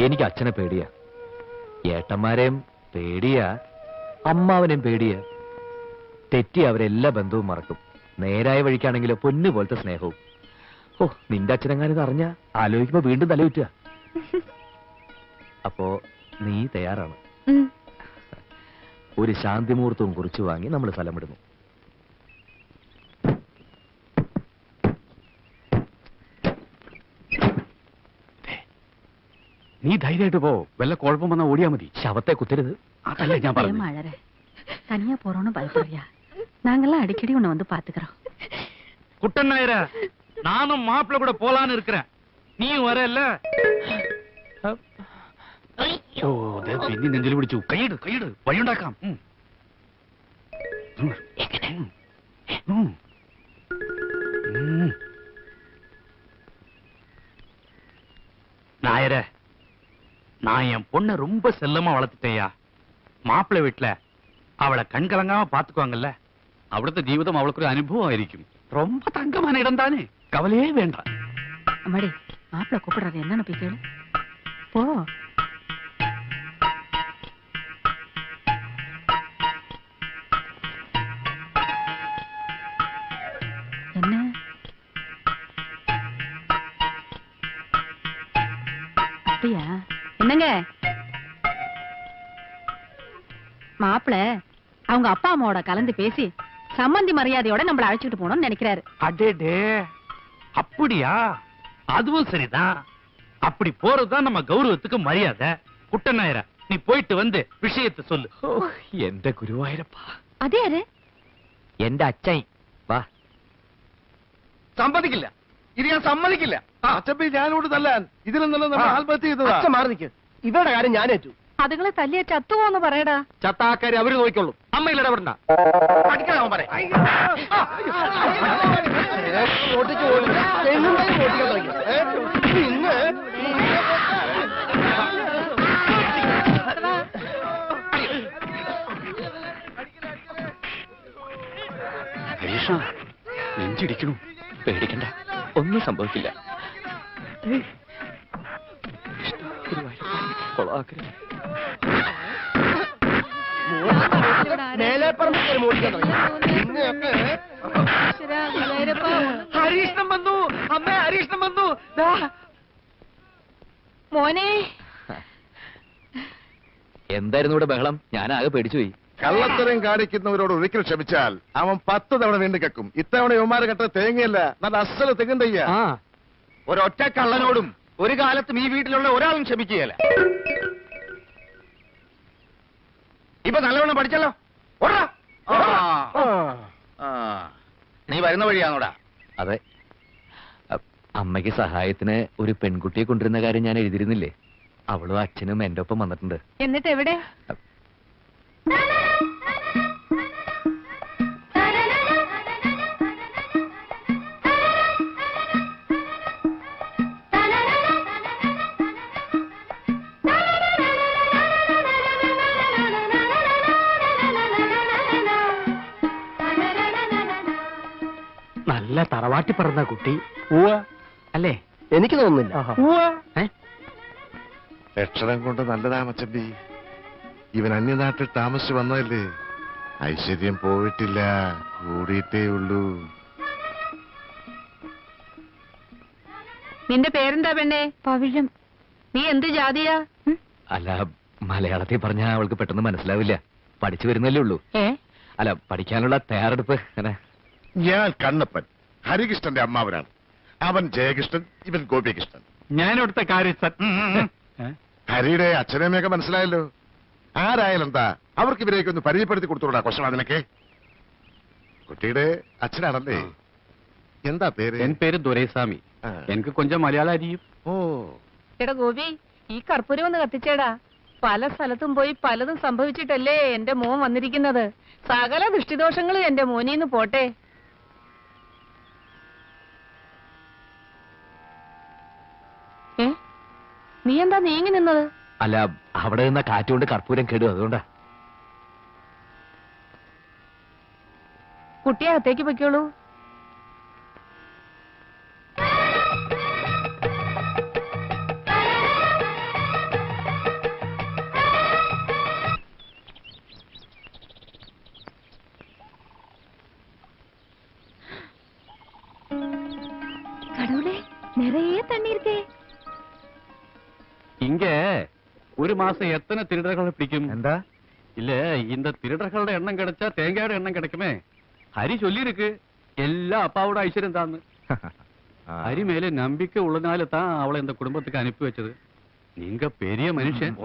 എനിക്ക് അച്ഛനെ പേടിയാ, ഏട്ടന്മാരെയും പേടിയാ, അമ്മാവനെയും പേടിയാ. തെറ്റി അവരെല്ലാ ബന്ധവും മറക്കും. നേരായ വഴിക്കാണെങ്കിലോ പൊന്നു പോലത്തെ സ്നേഹവും. ഓ, നിന്റെ അച്ഛനെങ്ങാനും അറിഞ്ഞ ആലോചിക്കുമ്പോ വീണ്ടും തലയുറ്റുക. അപ്പോ നീ തയ്യാറാണ്? ഒരു ശാന്തിമുഹൂർത്തവും കുറിച്ചു വാങ്ങി നമ്മൾ സ്ഥലം വിടുന്നു. നീ ധൈര്യമായിട്ട് പോ, വല്ല കുഴപ്പം വന്നാൽ ഓടിയാ മതി. ശവത്തെ കുത്തരുത്. അതല്ലേ ഞാൻ പറഞ്ഞു. தனியா போறோம்னு பயப்படுறியா? நாங்கெல்லாம் அடிக்கடி உன்னை வந்து பாத்துக்கிறோம். குட்டன் நாயரா, நானும் மாப்பிள்ள கூட போலான்னு இருக்கிறேன். நீயும் வரல? ഓ, പിന്നെ നെഞ്ചിൽ പിടിച്ചു. കൈയിട് കൈയിട്, വഴിയുണ്ടാക്കാം. நாயர, நான் என் பொண்ணை ரொம்ப செல்லமா வளர்த்துட்டேயா. மாப்பிள்ளை வீட்டுல அவளை கண்கலங்காம பாத்துக்குவாங்கல்ல. അവിടുത്തെ ജീവിതം അവൾക്കൊരു അനുഭവമായിരിക്കും. ரொம்ப തങ്കமான ഇടം താനേ, കവലയേ വേണ്ട. அம்மாடி, மாப்பிள்ள கூப்பிடுறாரு, என்னன்னு போய் கேளு. போ. என்ன? அப்படியா? என்னங்க மாப்பிள்ள அவங்க அப்பா அம்மாவோட கலந்து பேசி சம்பந்தி மரியாதையோட நம்மள அழைச்சிட்டு போகணும்னு நினைக்கிறாரு. அடேடே, அப்படியா? அதுவும் சரிதான். அப்படி போறதுதான் நம்ம கௌரவத்துக்கு மரியாதை. குட்டன் நாயரா, நீ போயிட்டு வந்து விஷயத்தை சொல்லு. എന്റെ ഗുരുവായൂരപ്പ. അതേരെ? എന്റെ അച്ഛൻ. വാ. സമ്മതിക്കില്ല, ഇത് ഞാൻ സമ്മതിക്കില്ല. അച്ഛപ്പി ഞാനോട് തല്ലാൻ ഇതിൽ നമ്മൾ ആത്മഹത്യ ചെയ്തതാ. അച്ഛൻ മാറി നിൽക്ക്, ഇവരുടെ കാര്യം ഞാൻ ഏറ്റു. അതുങ്ങളെ തല്ലിയ ചത്തുപോന്ന് പറയടാ. ചത്താക്കാരി അവര് നോക്കിക്കോളൂ, അമ്മയിൽ ഇടപെടണ്ട. അടിക്കണം പറയാം. ഹരീഷ, നെഞ്ചിടിക്കണു. പേടിക്കണ്ട, ഒന്നും സംഭവിക്കില്ല. ഹരീഷ്ണം വന്നു അമ്മ, ഹരീഷ്ണം വന്നു. മോനെ, എന്തായിരുന്നു ഇവിടെ ബഹളം? ഞാൻ ആകെ പേടിച്ചുപോയി. കള്ളത്തരം കാണിക്കുന്നവരോട് ഒരിക്കൽ ക്ഷമിച്ചാൽ അവൻ 10 തവണ വീണ്ടും കക്കും. ഇത്തവണ യുവമാരെ കെട്ട തേങ്ങയല്ല, നല്ല അസല തെങ്ങുണ്ടയ്യ. ഒരൊറ്റ കള്ളനോടും ഒരു കാലത്തും ഈ വീട്ടിലുള്ള ഒരാളും ക്ഷമിക്കുകയല്ല. ഇപ്പൊ നല്ലവണ്ണം പഠിച്ചല്ലോ. നീ വരുന്ന വഴിയാണോടാ? അതെ, അമ്മയ്ക്ക് സഹായത്തിന് ഒരു പെൺകുട്ടിയെ കൊണ്ടിരുന്ന കാര്യം ഞാൻ എഴുതിയിരുന്നില്ലേ? അവളും അച്ഛനും എന്റെ ഒപ്പം വന്നിട്ടുണ്ട്. എന്നിട്ട് എവിടെ? നല്ല തറവാട്ടി പറഞ്ഞ കുട്ടി അല്ലേ? എനിക്ക് തോന്നുന്നില്ല. ഏ? ലക്ഷണം കൊണ്ട് നല്ലതാ മച്ചമ്പി. ഇവൻ അന്യനാട്ടിൽ താമസിച്ചു വന്നതല്ലേ. ഐശ്വര്യം പോയിട്ടില്ല, കൂടിയിട്ടേ ഉള്ളൂ. നിന്റെ പേരെന്താ പെണ്ണെ? പവിഴം. നീ എന്ത് ജാതിയാ? അല്ല, മലയാളത്തിൽ പറഞ്ഞാൽ അവൾക്ക് പെട്ടെന്ന് മനസ്സിലാവില്ല. പഠിച്ചു വരുന്നല്ലേ ഉള്ളൂ. അല്ല, പഠിക്കാനുള്ള തയ്യാറെടുപ്പ്. ഞാൻ കണ്ണപ്പൻ, ഹരികൃഷ്ണന്റെ അമ്മാവനാണ്. അവൻ ജയകൃഷ്ണൻ, ഇവൻ ഗോപികൃഷ്ണൻ. ഞാനിവിടുത്തെ കാര്യസ്ഥൻ. ഹരിയുടെ അച്ഛനമ്മയൊക്കെ മനസ്സിലായല്ലോ. ആരായാലും എന്താ, അവർക്ക് ഇവരെയൊക്കെ ഒന്ന് പരിചയപ്പെടുത്തി കൊടുത്തോടാ. ക്വസ്റ്റൻ അതിനൊക്കെ കുട്ടിയുടെ അച്ഛനാണല്ലേ? എന്താ പേര്? എൻ പേര് ദുരൈസ്വാമി. എനിക്ക് കൊഞ്ചം മലയാളം അറിയും. ഓ, എടാ ഗോപി, ഈ കർപ്പൂരം ഒന്ന് കത്തിച്ചേടാ. പല സ്ഥലത്തും പോയി പലതും സംഭവിച്ചിട്ടല്ലേ എന്റെ മോൻ വന്നിരിക്കുന്നത്. സകല ദൃഷ്ടിദോഷങ്ങളും എന്റെ മോനീന്ന് പോട്ടെ. നീ എന്താ നീങ്ങി നിന്നത്? അല്ല, അവിടെ നിന്ന കാറ്റുകൊണ്ട് കർപ്പൂരം കേടും, അതുകൊണ്ടാ. കുട്ടിയെ അകത്തേക്ക് പൊയ്ക്കോളൂ. நிறைய தண்ணி இருக்கே. இங்க ஒரு மாசம் எத்தனை திருடர்களை பிடிக்கும்? എന്താ? இல்ல இந்த திருடர்களோட எண்ணம் கிடைச்சா தேங்காயோட எண்ணம் கிடைக்குமே. ஹரி சொல்லிருக்கு எல்லாம் அப்பாவோட ஐஸ்வர்யம் தான்னு. ஹரி மேல நம்பிக்கை உள்ளனால தான் அவளை இந்த குடும்பத்துக்கு அனுப்பி வச்சது. நீங்க பெரிய மனுஷன்,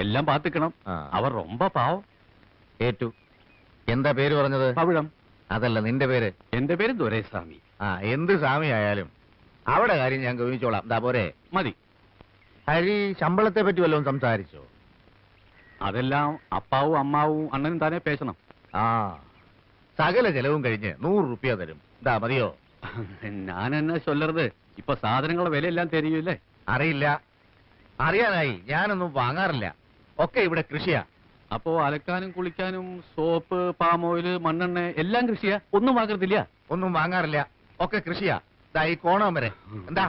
എല്ലാം പാത്തുക്കണം. അവർ ரொம்ப പാവം. ഏറ്റു. എന്താ പേര് പറഞ്ഞത്? പവിഴം. അതല്ല, നിന്റെ പേര്? എന്റെ പേര് ദുരൈസ്വാമി. എന്ത് സ്വാമി ആയാലും അവിടെ കാര്യം ഞാൻ ഗവനിച്ചോളാം. എന്താ പോരെ? മതി. ഹരി ശമ്പളത്തെ പറ്റി വല്ലതും സംസാരിച്ചോ? അതെല്ലാം അപ്പാവും അമ്മാവും അണ്ണനും താനേ പേശണം. സകല ചെലവും കഴിഞ്ഞ് 100 റുപ്യ തരും. ഇതാ മതിയോ? ഞാൻ എന്നാ ചൊല്ലരുത്, ഇപ്പൊ സാധനങ്ങളുടെ വിലയെല്ലാം തരികയില്ലേ? അറിയില്ല, അറിയാനായി. ഞാനൊന്നും വാങ്ങാറില്ല, ഒക്കെ ഇവിടെ കൃഷിയാ. അപ്പോ അലക്കാനും കുളിക്കാനും സോപ്പ്, പാം ഓയില്, മണ്ണെണ്ണ എല്ലാം കൃഷിയാ? ഒന്നും വാങ്ങത്തില്ല? ഒന്നും വാങ്ങാറില്ല, ഒക്കെ കൃഷിയാ. ഈ കോണം വരെ എന്താ?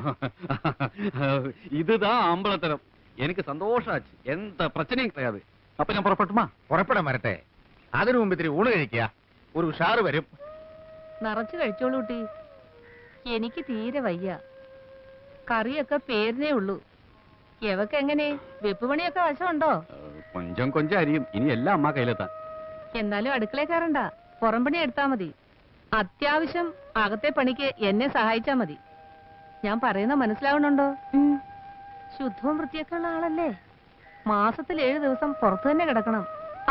ഇതാ അമ്പലത്തരം. എനിക്ക് സന്തോഷാச்சு. എന്താ പ്രശ്നം கிடையாது. അപ്പൊ ഞാൻ പുറപ്പെട്ടുമാ? പുറപ്പെടാൻ വരട്ടെ. അതിനു മുമ്പ് ഇത്തിരി ഊണ് കഴിക്കുക, ഒരു ഉഷാറ് വരും. നിറച്ചു കഴിച്ചോളൂ കുട്ടി. എനിക്ക് തീരെ വയ്യ. കറിയൊക്കെ പേരിനേ ഉള്ളൂ. എവക്കെങ്ങനെ വെപ്പ് പണിയൊക്കെ വശമുണ്ടോ? കൊഞ്ചം കൊഞ്ചം അരിയും. ഇനി എല്ലാം അമ്മ കയ്യിലെത്താൻ. എന്നാലും അടുക്കളയിൽ കയറണ്ട, പുറം പണി എടുത്താ മതി. അത്യാവശ്യം അകത്തെ പണിക്ക് എന്നെ സഹായിച്ചാ മതി. ഞാൻ പറയുന്ന മനസ്സിലാവണുണ്ടോ? ശുദ്ധവും വൃത്തിയൊക്കെ ഉള്ള ആളല്ലേ. മാസത്തിൽ 7 ദിവസം പുറത്തു തന്നെ കിടക്കണം.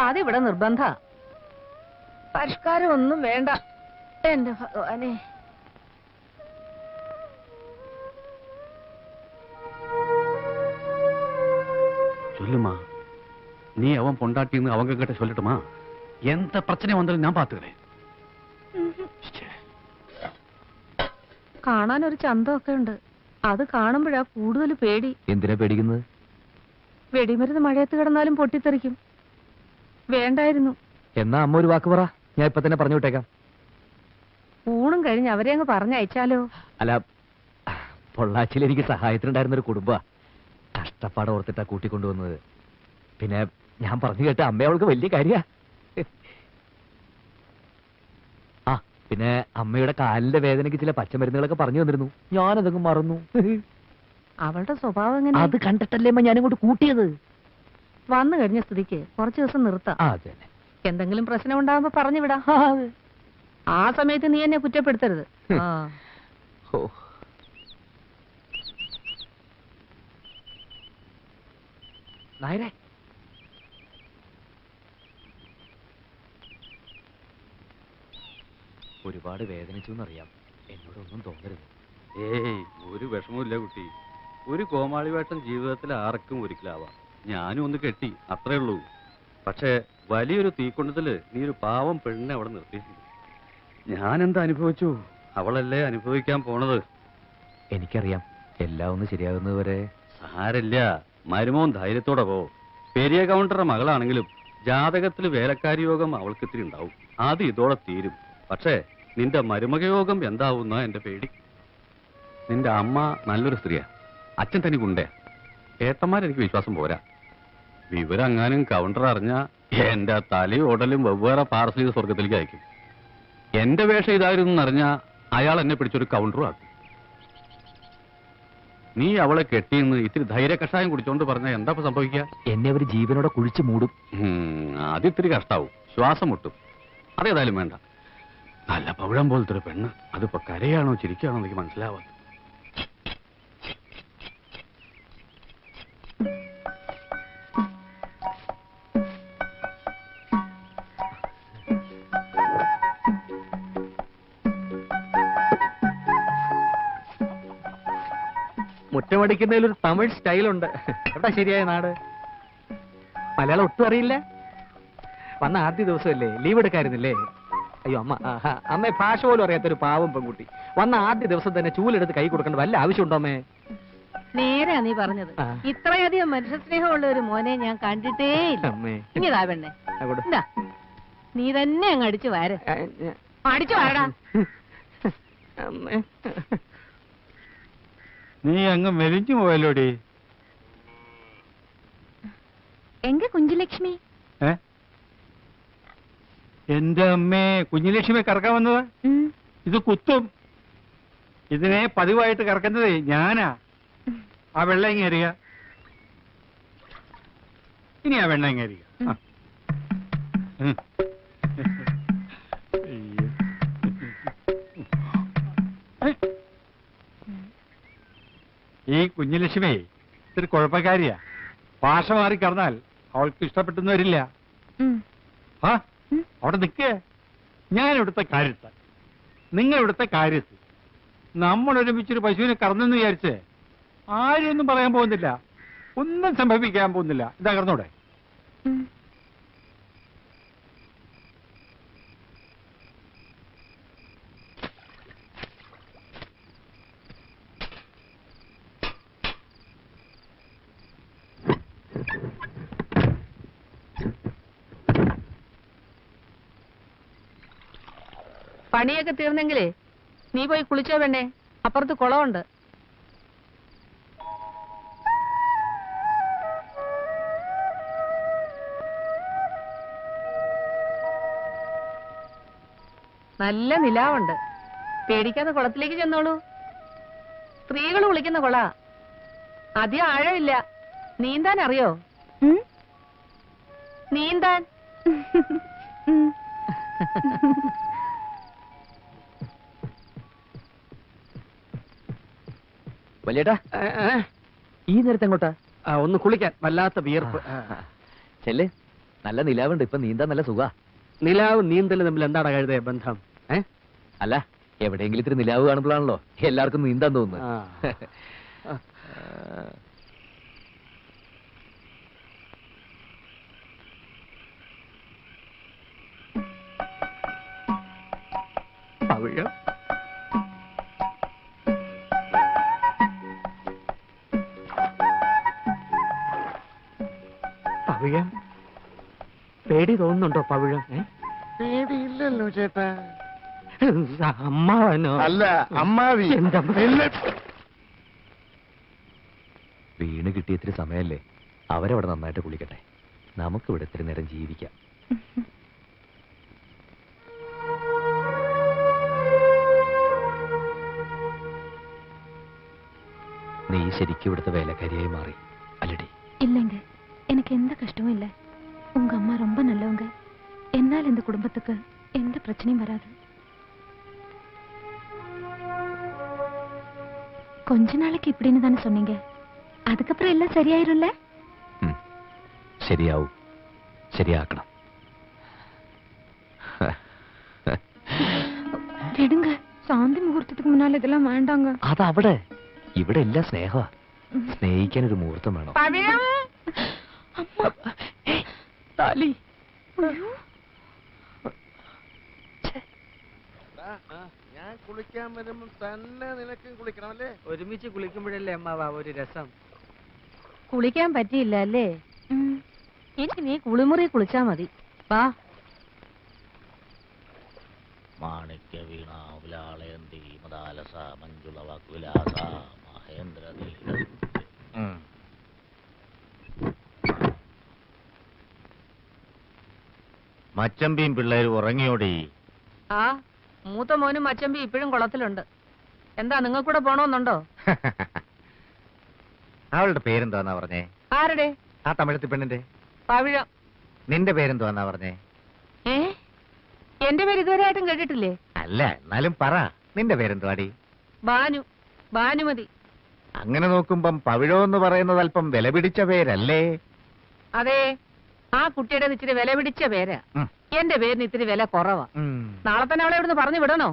അതിവിടെ നിർബന്ധ. പരിഷ്കാരം ഒന്നും വേണ്ട. എന്റെ ഭഗവാനെ. சொல்லுமா, நீ அவன் பொண்டாட்டின்னு அவங்க கிட்ட சொல்லட்டுமா? எந்த பிரச்சனை வந்தாலும் நான் பாத்துக்கிறேன். കാണാൻ ഒരു ചന്തമൊക്കെ ഉണ്ട്. അത് കാണുമ്പോഴാ കൂടുതൽ പേടി. എന്തിനാ പേടിക്കുന്നത്? വെടിമരുന്ന് മഴയത്ത് കിടന്നാലും പൊട്ടിത്തെറിക്കും. വേണ്ടായിരുന്നു. എന്നാ അമ്മ ഒരു വാക്ക് പറ, ഞാൻ ഇപ്പൊ തന്നെ പറഞ്ഞു വിട്ടേക്കാം. ഊണും കഴിഞ്ഞ് അവരെ അങ്ങ് പറഞ്ഞയച്ചാലോ? അല്ല, പൊള്ളാച്ചിയിൽ എനിക്ക് സഹായത്തിനുണ്ടായിരുന്ന ഒരു കുടുംബ. കഷ്ടപ്പാട് ഓർത്തിട്ടാ കൂട്ടിക്കൊണ്ടുവന്നത്. പിന്നെ ഞാൻ പറഞ്ഞു കേട്ട അമ്മ അവൾക്ക് വലിയ കാര്യ. പിന്നെ അമ്മയുടെ കാലിന്റെ വേദനയ്ക്ക് ചില പച്ചമരുന്നുകളൊക്കെ പറഞ്ഞു തന്നിരുന്നു. ഞാനതൊക്കെ മറന്നു. അവളുടെ സ്വഭാവം എങ്ങനെ? അത് കണ്ടിട്ടല്ലേ അമ്മ ഞാനിങ്ങോട്ട് കൂട്ടിയത്. വന്നു കഴിഞ്ഞ സ്ഥിതിക്ക് കുറച്ചു ദിവസം നിർത്താം. അതെ. എന്തെങ്കിലും പ്രശ്നം ഉണ്ടാകുമ്പോ പറഞ്ഞു വിടാം. ആ സമയത്ത് നീ എന്നെ കുറ്റപ്പെടുത്തരുത്. നായരെ, ഒരുപാട് വേദനിച്ചു എന്നറിയാം. എന്നോടൊന്നും തോന്നരുത്. ഏയ്, ഒരു വിഷമമില്ല കുട്ടി. ഒരു കോമാളി വേഷം ജീവിതത്തിൽ ആർക്കും ഒരിക്കലാവാം. ഞാനും ഒന്ന് കെട്ടി, അത്രേ ഉള്ളൂ. പക്ഷേ വലിയൊരു തീക്കൊണ്ടതില് നീ ഒരു പാവം പെണ്ണിനെ അവിടെ നിർത്തിയിട്ടുണ്ട്. ഞാൻ എന്താ അനുഭവിച്ചു, അവളല്ലേ അനുഭവിക്കാൻ പോണത്. എനിക്കറിയാം, എല്ലാം ഒന്ന് ശരിയാകുന്നത് വരെ. സാരില്ല, മരുമോൻ ധൈര്യത്തോടെ പോ. പെരിയ കൗണ്ടറുടെ മകളാണെങ്കിലും ജാതകത്തിൽ വേലക്കാരി യോഗം അവൾക്ക് ഇത്തിരി ഉണ്ടാവും. അത് ഇതോടെ തീരും. പക്ഷേ നിന്റെ മരുമക യോഗം എന്താവുന്ന എന്റെ പേടി. നിന്റെ അമ്മ നല്ലൊരു സ്ത്രീയാ, അച്ഛൻ തനിക്കുണ്ടേ. ഏത്തന്മാരെനിക്ക് വിശ്വാസം പോരാ. വിവരം അങ്ങാനും കൗണ്ടർ അറിഞ്ഞ എന്റെ തലയും ഉടലും വെവ്വേറെ പാർസൽ ചെയ്ത് സ്വർഗത്തിലേക്ക് അയക്കും. എന്റെ വേഷം ഇതായിരുന്നു എന്നറിഞ്ഞ അയാൾ എന്നെ പിടിച്ചൊരു കൗണ്ടറും ആക്കും. നീ അവളെ കെട്ടിയെന്ന് ഇത്തിരി ധൈര്യ കഷായം കുടിച്ചോണ്ട് പറഞ്ഞ എന്താ സംഭവിക്കുക? എന്നെ അവർ ജീവനോടെ കുഴിച്ചു മൂടും. അതിത്തിരി കഷ്ടാവും, ശ്വാസം മുട്ടും. അതേതായാലും വേണ്ട. നല്ല പവിഴം പോലത്തെ ഒരു പെണ്ണ്, അതിപ്പോ കരയാണോ ചിരിക്കാണോ എനിക്ക് മനസ്സിലാവാ. മുറ്റമടിക്കുന്നതിൽ ഒരു തമിഴ് സ്റ്റൈലുണ്ട്. എവിടെ ശരിയായ നാട്? മലയാളം ഒട്ടും അറിയില്ല. വന്ന ആദ്യ ദിവസമല്ലേ, ലീവ് എടുക്കായിരുന്നില്ലേ? അയ്യോ അമ്മ, അമ്മ ഭാഷ പോലും അറിയാത്തൊരു പാവം പെൺകുട്ടി. വന്ന ആദ്യ ദിവസം തന്നെ ചൂലെടുത്ത് കൈ കൊടുക്കേണ്ട വല്ല ആവശ്യമുണ്ടോ അമ്മേ? നേരാ നീ പറഞ്ഞത്. ഇത്രയധികം മനുഷ്യ സ്നേഹമുള്ള ഒരു മോനെ ഞാൻ കണ്ടിട്ടേ ഇല്ല. ഇനിതാ പെണ്ണെ, നീ തന്നെ അങ്ങ് അടിച്ചു വാര. അടിച്ചു വാരടാ. നീ അങ്ങ് മെലിഞ്ഞു പോയല്ലോടി. എങ്ക കുഞ്ചുലക്ഷ്മി? എന്റെ അമ്മേ, കുഞ്ഞുലക്ഷ്മി കറക്കാൻ വന്നത് ഇത് കുത്തും. ഇതിനെ പതിവായിട്ട് കറക്കുന്നതേ ഞാനാ. ആ വെള്ളം ഇങ്ങ് എറിയ. ഇനി ആ വെള്ളം ഇങ്ങ് എറിയ. ഈ കുഞ്ഞുലക്ഷ്മി ഇത്തിരി കുഴപ്പക്കാരിയാ. ഭാഷ മാറി കറന്നാൽ അവൾക്ക് ഇഷ്ടപ്പെട്ടെന്ന് വരില്ല. ആ അവിടെ നിൽക്കേ. ഞാൻ ഇവിടുത്തെ കാര്യത്ത്, നിങ്ങൾ ഇവിടുത്തെ കാര്യത്ത്. നമ്മൾ ഒരുമിച്ചൊരു പശുവിനെ കറന്നെന്ന് വിചാരിച്ച് ആരും ഒന്നും പറയാൻ പോകുന്നില്ല, ഒന്നും സംഭവിക്കാൻ പോകുന്നില്ല. ഇതാ കറന്നൂടെ? പണിയൊക്കെ തീർന്നെങ്കിലേ നീ പോയി കുളിച്ചോ പെണ്ണേ, അപ്പുറത്ത് കുളമുണ്ട്. നല്ല നിലാവുണ്ട്, പേടിക്കാതെ കുളത്തിലേക്ക് ചെന്നോളൂ. സ്ത്രീകൾ കുളിക്കുന്ന കുള, അധികം ആഴമില്ല. നീന്താൻ അറിയോ? നീന്താൻ വലിയേട്ടാ, ഈ നേരത്തെ എങ്ങോട്ടാ? ഒന്ന് കുളിക്കാൻ, വല്ലാത്ത വിയർപ്പ്. ചെല്ലേ, നല്ല നിലാവുണ്ട്, ഇപ്പൊ നീന്താൻ നല്ല സുഖാ. നിലാവ് നീന്തല് തമ്മിൽ എന്താണ് കഴുതേ ബന്ധം? അല്ല, എവിടെയെങ്കിലും ഇത്തിരി നിലാവ് കാണുമ്പോഴാണല്ലോ എല്ലാവർക്കും നീന്താൻ തോന്നുന്നത്. പവിഴം, പവിഴം, പേടി തോന്നുന്നുണ്ടോ പവിഴം? പേടിയില്ലല്ലോ ചേട്ടാ. അമ്മാവനോ? അല്ല, അമ്മാവി. എന്താ? വീണ് കിട്ടിയ ഇത്തിരി സമയല്ലേ, അവരവിടെ നന്നായിട്ട് കുളിക്കട്ടെ, നമുക്കിവിടെ ഇത്തിരി നേരം ജീവിക്കാം. നീ ശരിക്കും ഇവിടുത്തെ വേലക്കാരിയായി മാറി അല്ലടി? இல்லைங்க, எனக்கு எந்த கஷ்டமும் இல்லை. உங்க அம்மா ரொம்ப நல்லவங்க. என்னால் இந்த குடும்பத்துக்கு எந்த பிரச்சனையும் வராது. கொஞ்ச நாளைக்கு இப்படின்னு தானே சொன்னீங்க, அதுக்கப்புறம் எல்லாம் சரியாயிரும்ல? ശരിയാവും, ശരിയാക്കണം. விடுங்க, சாந்தி முகூர்த்தத்துக்கு முன்னால இதெல்லாம் வேண்டாங்க. അതവിടെ, ഇവിടെ എല്ലാം സ്നേഹമാ. സ്നേഹിക്കാൻ ഒരു മുഹൂർത്തം വേണം. താലി. ഞാൻ കുളിക്കാൻ വരുമ്പോ തന്നെ നിനക്കും കുളിക്കണം അല്ലേ? ഒരുമിച്ച് കുളിക്കുമ്പോഴല്ലേ അമ്മാവാ ഒരു രസം. കുളിക്കാൻ പറ്റിയില്ല അല്ലേ? ഇനി നീ കുളിമുറി കുളിച്ചാ മതി. വാ. മാണിക്യ വീണ വിലാളയന്തി മദാലസ മഞ്ജുള വാക്വിലാസ മഹേന്ദ്ര. മച്ചമ്പിയും പിള്ളേരും ഉറങ്ങിയോടി? ആ, മൂത്ത മോനും മച്ചമ്പി ഇപ്പോഴും കുളത്തിലുണ്ട്. എന്താ, നിങ്ങൾക്കൂടെ പോണോന്നുണ്ടോ? അവളുടെ പേരെന്താന്നാ പറഞ്ഞേ? ആരുടെ? ആ തമിഴത്തി പെണ്ണിന്റെ. പവിഴം. നിന്റെ പേരെന്താന്നാ പറഞ്ഞേ? എന്റെ പേര് ഇതുവരെ ആയിട്ടും കേട്ടിട്ടില്ലേ? അല്ല, എന്നാലും പറ, നിന്റെ പേരെന്തുവാടി? ബാനു, ഭാനുമതി. അങ്ങനെ നോക്കുമ്പം പവിഴോ എന്ന് പറയുന്നത് അല്പം വില പിടിച്ച പേരല്ലേ? അതെ, ആ കുട്ടിയുടെ ഇച്ചിരി വില പിടിച്ച പേരാ. എന്റെ പേരിന് ഇത്തിരി വില കുറവാ. നാളെ തന്നെ അവളെ ഇവിടുന്ന് പറഞ്ഞു വിടണോ?